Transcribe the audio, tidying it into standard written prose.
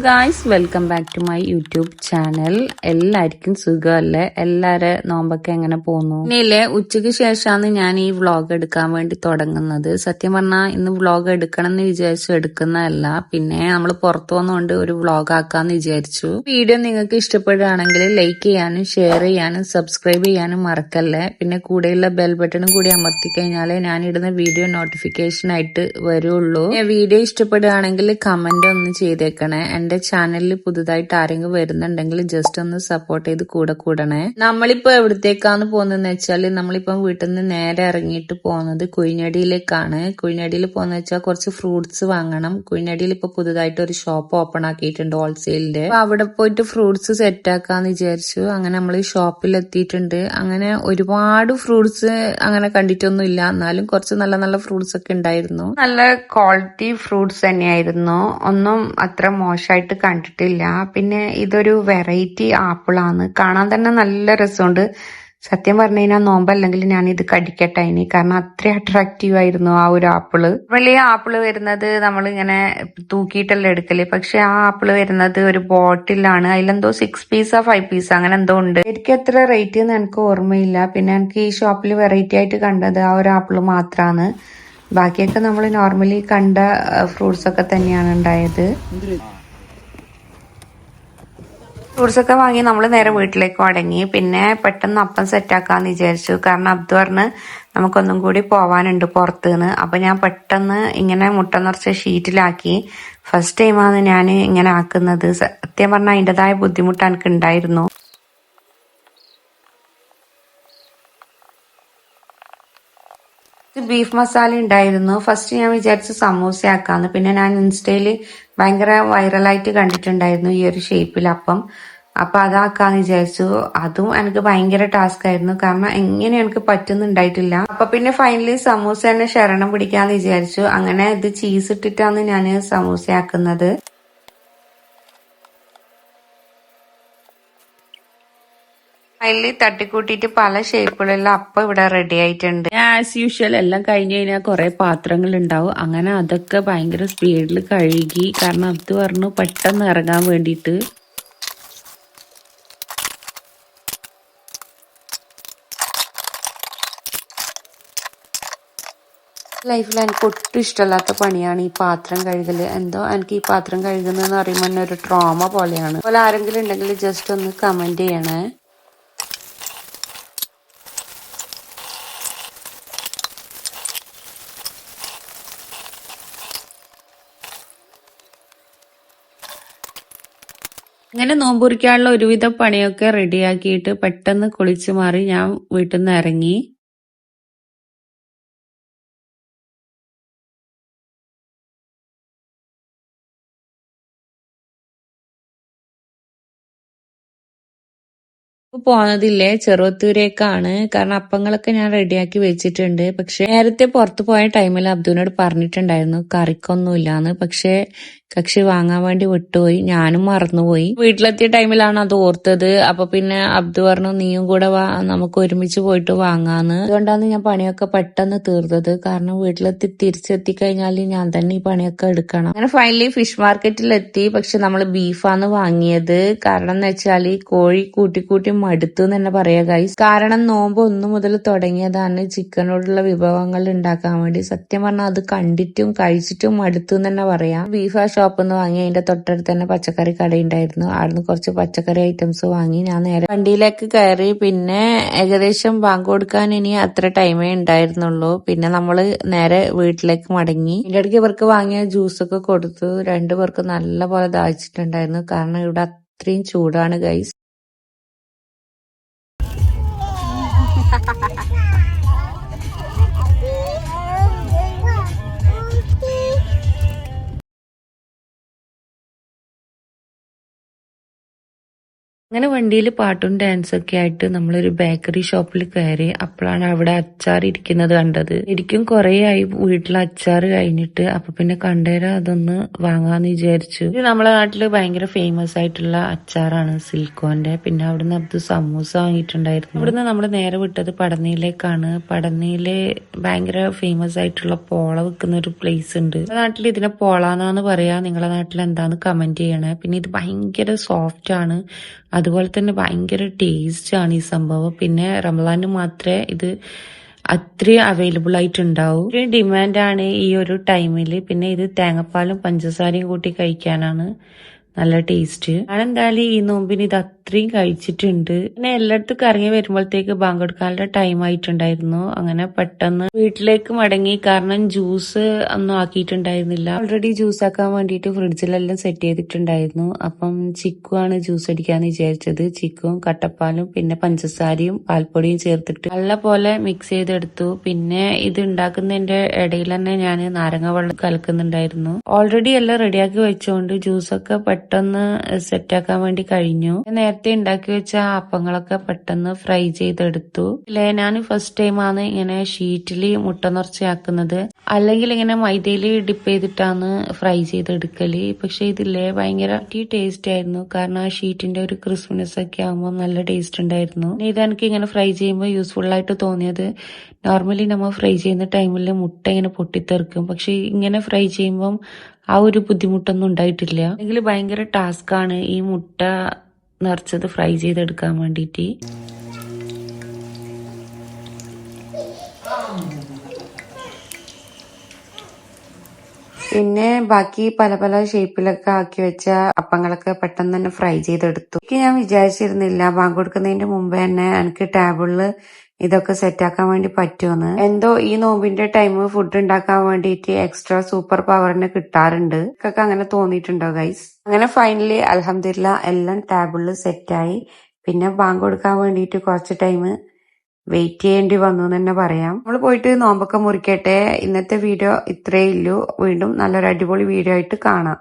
Guys welcome back to my YouTube channel. എല്ലാവർക്കും സുഖമല്ലേ? എല്ലാരെ നോമ്പൊക്കെ എങ്ങനെ പോകുന്നു? ഇനിയില്ലേ, ഉച്ചയ്ക്ക് ശേഷമാണ് ഞാൻ ഈ വ്ളോഗ് എടുക്കാൻ വേണ്ടി തുടങ്ങുന്നത്. സത്യം പറഞ്ഞാൽ ഇന്ന് വ്ളോഗ് എടുക്കണം എന്ന് വിചാരിച്ചു എടുക്കുന്നതല്ല, പിന്നെ നമ്മൾ പുറത്തു വന്നുകൊണ്ട് ഒരു വ്ളോഗ് ആക്കാന്ന് വിചാരിച്ചു. വീഡിയോ നിങ്ങൾക്ക് ഇഷ്ടപ്പെടുകയാണെങ്കിൽ ലൈക്ക് ചെയ്യാനും ഷെയർ ചെയ്യാനും സബ്സ്ക്രൈബ് ചെയ്യാനും മറക്കല്ലേ. പിന്നെ കൂടെയുള്ള ബെൽ ബട്ടണും കൂടി അമർത്തി കഴിഞ്ഞാലേ ഞാൻ ഇടുന്ന വീഡിയോ നോട്ടിഫിക്കേഷൻ ആയിട്ട് വരുള്ളൂ. വീഡിയോ ഇഷ്ടപ്പെടുകയാണെങ്കിൽ കമന്റ് ഒന്ന് ചെയ്തേക്കണേ. എന്റെ ചാനലിൽ പുതുതായിട്ട് ആരെങ്കിലും വരുന്നുണ്ടെങ്കിൽ ജസ്റ്റ് ഒന്ന് സപ്പോർട്ട് ചെയ്ത് കൂടെ കൂടണേ. നമ്മളിപ്പോ എവിടത്തേക്കാന്ന് പോകുന്നതെന്ന് വെച്ചാല്, നമ്മളിപ്പം വീട്ടിൽ നിന്ന് നേരെ ഇറങ്ങിയിട്ട് പോകുന്നത് കുഴിഞ്ഞടിയിലേക്കാണ്. കുഴിഞ്ഞടിയിൽ പോകുന്ന വെച്ചാൽ കുറച്ച് ഫ്രൂട്ട്സ് വാങ്ങണം. കുഴിഞ്ഞടിയിൽ ഇപ്പൊ പുതുതായിട്ട് ഒരു ഷോപ്പ് ഓപ്പൺ ആക്കിയിട്ടുണ്ട് ഹോൾസെയിലിന്റെ. അപ്പൊ അവിടെ പോയിട്ട് ഫ്രൂട്ട്സ് സെറ്റ് ആക്കാന്ന് വിചാരിച്ചു. അങ്ങനെ നമ്മൾ ഷോപ്പിൽ എത്തിയിട്ടുണ്ട്. അങ്ങനെ ഒരുപാട് ഫ്രൂട്ട്സ് അങ്ങനെ കണ്ടിട്ടൊന്നും ഇല്ല, എന്നാലും കുറച്ച് നല്ല നല്ല ഫ്രൂട്ട്സ് ഒക്കെ ഉണ്ടായിരുന്നു. നല്ല ക്വാളിറ്റി ഫ്രൂട്ട്സ് തന്നെയായിരുന്നു, ഒന്നും അത്ര മോശമായിട്ട് കണ്ടിട്ടില്ല. പിന്നെ ഇതൊരു വെറൈറ്റി ആപ്പിളാണ്, കാണാൻ തന്നെ നല്ല രസമുണ്ട്. സത്യം പറഞ്ഞു കഴിഞ്ഞാൽ നോമ്പല്ലെങ്കിൽ ഞാൻ ഇത് കടിക്കട്ടെ ഇനി, കാരണം അത്ര അട്രാക്റ്റീവ് ആയിരുന്നു ആ ഒരു ആപ്പിള്. വലിയ ആപ്പിള് വരുന്നത് നമ്മളിങ്ങനെ തൂക്കിയിട്ടല്ല എടുക്കല്, പക്ഷെ ആ ആപ്പിള് വരുന്നത് ഒരു ബോട്ടിലാണ്. അതിലെന്തോ 6 പീസാ 5 പീസാ അങ്ങനെ എന്തോ ഉണ്ട്. എനിക്ക് എത്ര റേറ്റ് എന്ന് എനിക്ക് ഓർമ്മയില്ല. പിന്നെ എനിക്ക് ഈ ഷോപ്പിൽ വെറൈറ്റി ആയിട്ട് കണ്ടത് ആ ഒരു ആപ്പിള് മാത്രമാണ്. ബാക്കിയൊക്കെ നമ്മൾ നോർമലി കണ്ട ഫ്രൂട്ട്സ് ഒക്കെ തന്നെയാണ് ഉണ്ടായത്. ഫ്രൂട്ട്സ് ഒക്കെ വാങ്ങി നമ്മൾ നേരെ വീട്ടിലേക്ക് മടങ്ങി. പിന്നെ പെട്ടെന്ന് അപ്പം സെറ്റാക്കാന്ന് വിചാരിച്ചു, കാരണം അബ്ദു പറഞ്ഞ് നമുക്കൊന്നും കൂടി പോവാനുണ്ട് പുറത്തുനിന്ന്. അപ്പൊ ഞാൻ പെട്ടെന്ന് ഇങ്ങനെ മുട്ട നിറച്ച ഷീറ്റിലാക്കി. ഫസ്റ്റ് ടൈമാണ് ഞാൻ ഇങ്ങനെ ആക്കുന്നത്. സത്യം പറഞ്ഞാൽ അതിൻ്റെതായ ബുദ്ധിമുട്ട് എനിക്ക് ഉണ്ടായിരുന്നു. ബീഫ് മസാല ഉണ്ടായിരുന്നു. ഫസ്റ്റ് ഞാൻ വിചാരിച്ചു സമൂസ ആക്കാന്ന്. പിന്നെ ഞാൻ ഇൻസ്റ്റയില് ഭയങ്കര വൈറലായിട്ട് കണ്ടിട്ടുണ്ടായിരുന്നു ഈ ഒരു ഷേപ്പിൽ അപ്പം. അപ്പൊ അതാക്കാന്ന് വിചാരിച്ചു. അതും എനിക്ക് ഭയങ്കര ടാസ്ക് ആയിരുന്നു, കാരണം എങ്ങനെ എനിക്ക് പറ്റുന്നുണ്ടായിട്ടില്ല. അപ്പൊ പിന്നെ ഫൈനലി സമൂസ തന്നെ ശരണം പിടിക്കാന്ന് വിചാരിച്ചു. അങ്ങനെ ഇത് ചീസ് ഇട്ടിട്ടാണ് ഞാൻ സമൂസ ആക്കുന്നത്. അതിൽ തട്ടിക്കൂട്ടിയിട്ട് പല ഷേപ്പിലുള്ള അപ്പം ഇവിടെ റെഡി ആയിട്ടുണ്ട്. ആസ് യൂഷ്വൽ എല്ലാം കഴിഞ്ഞ് കഴിഞ്ഞാൽ കുറെ പാത്രങ്ങൾ ഉണ്ടാവും. അങ്ങനെ അതൊക്കെ ഭയങ്കര സ്പീഡിൽ കഴുകി, കാരണം അത് പറഞ്ഞു പെട്ടെന്ന് ഇറങ്ങാൻ വേണ്ടിയിട്ട്. ലൈഫിൽ എനിക്ക് ഒട്ടും ഇഷ്ടമല്ലാത്ത പണിയാണ് ഈ പാത്രം കഴുകല്. എന്തോ എനിക്ക് ഈ പാത്രം കഴുകുന്നതെന്ന് പറയുമ്പോൾ തന്നെ ഒരു ട്രോമ പോലെയാണ്. അതുപോലെ ആരെങ്കിലും ഉണ്ടെങ്കിൽ ജസ്റ്റ് ഒന്ന് കമന്റ് ചെയ്യണേ. അങ്ങനെ നോമ്പുറിക്കാനുള്ള ഒരുവിധ പണിയൊക്കെ റെഡിയാക്കിയിട്ട് പെട്ടെന്ന് കുളിച്ചു മാറി ഞാൻ വീട്ടിൽ നിന്ന് ഇറങ്ങി. പോന്നതില്ലേ ചെറുവത്തൂരേക്കാണ്, കാരണം അപ്പങ്ങളൊക്കെ ഞാൻ റെഡിയാക്കി വെച്ചിട്ടുണ്ട്. പക്ഷെ നേരത്തെ പുറത്തു പോയ ടൈമിൽ അബ്ദുവിനോട് പറഞ്ഞിട്ടുണ്ടായിരുന്നു കറിക്കൊന്നുമില്ലാന്ന്. പക്ഷെ കക്ഷി വാങ്ങാൻ വേണ്ടി വിട്ടുപോയി, ഞാനും മറന്നുപോയി. വീട്ടിലെത്തിയ ടൈമിലാണ് അത് ഓർത്തത്. അപ്പൊ പിന്നെ അബ്ദു പറഞ്ഞു നീയും കൂടെ വാ, നമുക്ക് ഒരുമിച്ച് പോയിട്ട് വാങ്ങാന്ന്. അതുകൊണ്ടാണ് ഞാൻ പണിയൊക്കെ പെട്ടെന്ന് തീർത്തത്, കാരണം വീട്ടിലെത്തി തിരിച്ചെത്തി കഴിഞ്ഞാൽ ഞാൻ തന്നെ ഈ പണിയൊക്കെ എടുക്കണം. അങ്ങനെ ഫൈനലി ഫിഷ് മാർക്കറ്റിലെത്തി. പക്ഷെ നമ്മൾ ബീഫാണ് വാങ്ങിയത്. കാരണം എന്ന് വെച്ചാൽ ഈ കോഴി കൂട്ടി മടുത്തു എന്ന് തന്നെ പറയാ ഗൈസ്. കാരണം നോമ്പ് 1 മുതൽ തുടങ്ങിയതാണ് ചിക്കനോടുള്ള വിഭവങ്ങൾ ഉണ്ടാക്കാൻ വേണ്ടി. സത്യം പറഞ്ഞാൽ അത് കണ്ടിട്ടും കഴിച്ചിട്ടും മടുത്തു എന്ന് തന്നെ പറയാം. ബീഫ് ആ ഷോപ്പിൽ നിന്ന് വാങ്ങി. അതിന്റെ തൊട്ടടുത്ത് തന്നെ പച്ചക്കറി കടയുണ്ടായിരുന്നു. അവിടുന്ന് കുറച്ച് പച്ചക്കറി ഐറ്റംസ് വാങ്ങി. ഞാൻ നേരെ വണ്ടിയിലേക്ക് കയറി. പിന്നെ ഏകദേശം ബാങ്ക് കൊടുക്കാൻ ഇനി അത്ര ടൈമേ ഉണ്ടായിരുന്നുള്ളൂ. പിന്നെ നമ്മള് നേരെ വീട്ടിലേക്ക് മടങ്ങി. ഇതിന്റെ ഇടയ്ക്ക് ഇവർക്ക് വാങ്ങിയ ജ്യൂസൊക്കെ കൊടുത്തു. 2 പേർക്ക് നല്ല പോലെ ദാഹിച്ചിട്ടുണ്ടായിരുന്നു, കാരണം ഇവിടെ അത്രയും ചൂടാണ് ഗൈസ്. അങ്ങനെ വണ്ടിയിൽ പാട്ടും ഡാൻസൊക്കെ ആയിട്ട് നമ്മളൊരു ബേക്കറി ഷോപ്പിൽ കയറി. അപ്പോഴാണ് അവിടെ അച്ചാർ ഇരിക്കുന്നത് കണ്ടത്. ശരിക്കും കുറേ ആയി വീട്ടിൽ അച്ചാർ കഴിഞ്ഞിട്ട്. അപ്പൊ പിന്നെ കണ്ടേരം അതൊന്ന് വാങ്ങാന്ന് വിചാരിച്ചു. ഇത് നമ്മളെ നാട്ടില് ഭയങ്കര ഫേമസ് ആയിട്ടുള്ള അച്ചാറാണ് സിൽക്കോന്റെ. പിന്നെ അവിടുന്ന് അത് സമൂസ വാങ്ങിയിട്ടുണ്ടായിരുന്നു. ഇവിടുന്ന് നമ്മൾ നേരെ വിട്ടത് പടനയിലേക്കാണ്. പടനയില് ഭയങ്കര ഫേമസ് ആയിട്ടുള്ള പോള വിൽക്കുന്ന ഒരു പ്ലേസ് ഉണ്ട്. നമ്മുടെ നാട്ടിൽ ഇതിനെ പോളാന്നാന്ന് പറയാ. നിങ്ങളെ നാട്ടിൽ എന്താന്ന് കമന്റ് ചെയ്യണേ. പിന്നെ ഇത് ഭയങ്കര സോഫ്റ്റ് ആണ്. അതുപോലെ തന്നെ ഭയങ്കര ടേസ്റ്റ് ആണ് ഈ സംഭവം. പിന്നെ റമദാന് മാത്രമേ ഇത് അത്രയും അവൈലബിൾ ആയിട്ടുണ്ടാവും. ഇത്രയും ഡിമാൻഡാണ് ഈ ഒരു ടൈമില്. പിന്നെ ഇത് തേങ്ങാപ്പാലും പഞ്ചസാരയും കൂട്ടി കഴിക്കാനാണ് നല്ല ടേസ്റ്റ്. ഞാൻ എന്തായാലും ഈ നോമ്പിന് ഇത് അത്രയും കഴിച്ചിട്ടുണ്ട്. പിന്നെ എല്ലായിടത്തും കറങ്ങി വരുമ്പോഴത്തേക്ക് ബാങ്ക് കൊടുക്കാനുള്ള ടൈം ആയിട്ടുണ്ടായിരുന്നു. അങ്ങനെ പെട്ടെന്ന് വീട്ടിലേക്ക് മടങ്ങി. കാരണം ജ്യൂസ് ഒന്നും ആക്കിയിട്ടുണ്ടായിരുന്നില്ല. ഓൾറെഡി ജ്യൂസ് ആക്കാൻ വേണ്ടിയിട്ട് ഫ്രിഡ്ജിലെല്ലാം സെറ്റ് ചെയ്തിട്ടുണ്ടായിരുന്നു. അപ്പം ചിക്കു ആണ് ജ്യൂസ് അടിക്കാന്ന് വിചാരിച്ചത്. ചിക്കുവും കട്ടപ്പാലും പിന്നെ പഞ്ചസാരയും പാൽപ്പൊടിയും ചേർത്തിട്ട് നല്ല പോലെ മിക്സ് ചെയ്തെടുത്തു. പിന്നെ ഇത് ഉണ്ടാക്കുന്നതിന്റെ ഇടയിൽ തന്നെ ഞാൻ നാരങ്ങ വെള്ളം കലക്കുന്നുണ്ടായിരുന്നു. ഓൾറെഡി എല്ലാം റെഡിയാക്കി വെച്ചുകൊണ്ട് ജ്യൂസൊക്കെ പെട്ടെന്ന് സെറ്റാക്കാൻ വേണ്ടി കഴിഞ്ഞു. നേരത്തെ ഉണ്ടാക്കി വെച്ച അപ്പങ്ങളൊക്കെ പെട്ടെന്ന് ഫ്രൈ ചെയ്തെടുത്തു. ഇല്ലേ, ഞാൻ ഫസ്റ്റ് ടൈമാണ് ഇങ്ങനെ ഷീറ്റില് മുട്ട നിറച്ചാക്കുന്നത്. അല്ലെങ്കിൽ ഇങ്ങനെ മൈദയില് ഡിപ്പ് ചെയ്തിട്ടാണ് ഫ്രൈ ചെയ്തെടുക്കല്. പക്ഷെ ഇതില്ലേ ഭയങ്കര ടേസ്റ്റ് ആയിരുന്നു. കാരണം ആ ഷീറ്റിന്റെ ഒരു ക്രിസ്പിനെസ് ഒക്കെ ആകുമ്പോൾ നല്ല ടേസ്റ്റ് ഉണ്ടായിരുന്നു. ഇതെനിക്ക് ഇങ്ങനെ ഫ്രൈ ചെയ്യുമ്പോൾ യൂസ്ഫുൾ ആയിട്ട് തോന്നിയത്, നോർമലി നമ്മൾ ഫ്രൈ ചെയ്യുന്ന ടൈമിൽ മുട്ട ഇങ്ങനെ പൊട്ടിത്തെറിക്കും. പക്ഷെ ഇങ്ങനെ ഫ്രൈ ചെയ്യുമ്പം ആ ഒരു ബുദ്ധിമുട്ടൊന്നും ഉണ്ടായിട്ടില്ല. അല്ലെങ്കിൽ ഭയങ്കര ടാസ്ക് ആണ് ഈ മുട്ട നിറച്ചത് ഫ്രൈ ചെയ്തെടുക്കാൻ വേണ്ടിയിട്ട്. പിന്നെ ബാക്കി പല പല ഷേപ്പിലൊക്കെ ആക്കി വെച്ച അപ്പങ്ങളൊക്കെ പെട്ടെന്ന് തന്നെ ഫ്രൈ ചെയ്തെടുത്തു. എനിക്ക് ഞാൻ വിചാരിച്ചിരുന്നില്ല ബാങ്ക് കൊടുക്കുന്നതിന്റെ മുമ്പ് തന്നെ എനിക്ക് ടേബിളില് ഇതൊക്കെ സെറ്റാക്കാൻ വേണ്ടി പറ്റുമെന്ന്. എന്തോ ഈ നോമ്പിന്റെ ടൈം ഫുഡ് ഉണ്ടാക്കാൻ വേണ്ടിയിട്ട് എക്സ്ട്രാ സൂപ്പർ പവറിന് കിട്ടാറുണ്ട്. ഒക്കെ അങ്ങനെ തോന്നിയിട്ടുണ്ടോ ഗൈസ്? അങ്ങനെ ഫൈനലി അൽഹംദുലില്ലാ എല്ലാം ടേബിളിൽ സെറ്റായി. പിന്നെ ബാങ്ക് കൊടുക്കാൻ വേണ്ടിയിട്ട് കുറച്ച് ടൈം വെയിറ്റ് ചെയ്യേണ്ടി വന്നു എന്ന് തന്നെ പറയാം. നമ്മൾ പോയിട്ട് നോമ്പൊക്കെ മുറിക്കട്ടെ. ഇന്നത്തെ വീഡിയോ ഇത്രയേ ഉള്ളൂ. വീണ്ടും നല്ലൊരു അടിപൊളി വീഡിയോ ആയിട്ട് കാണാം.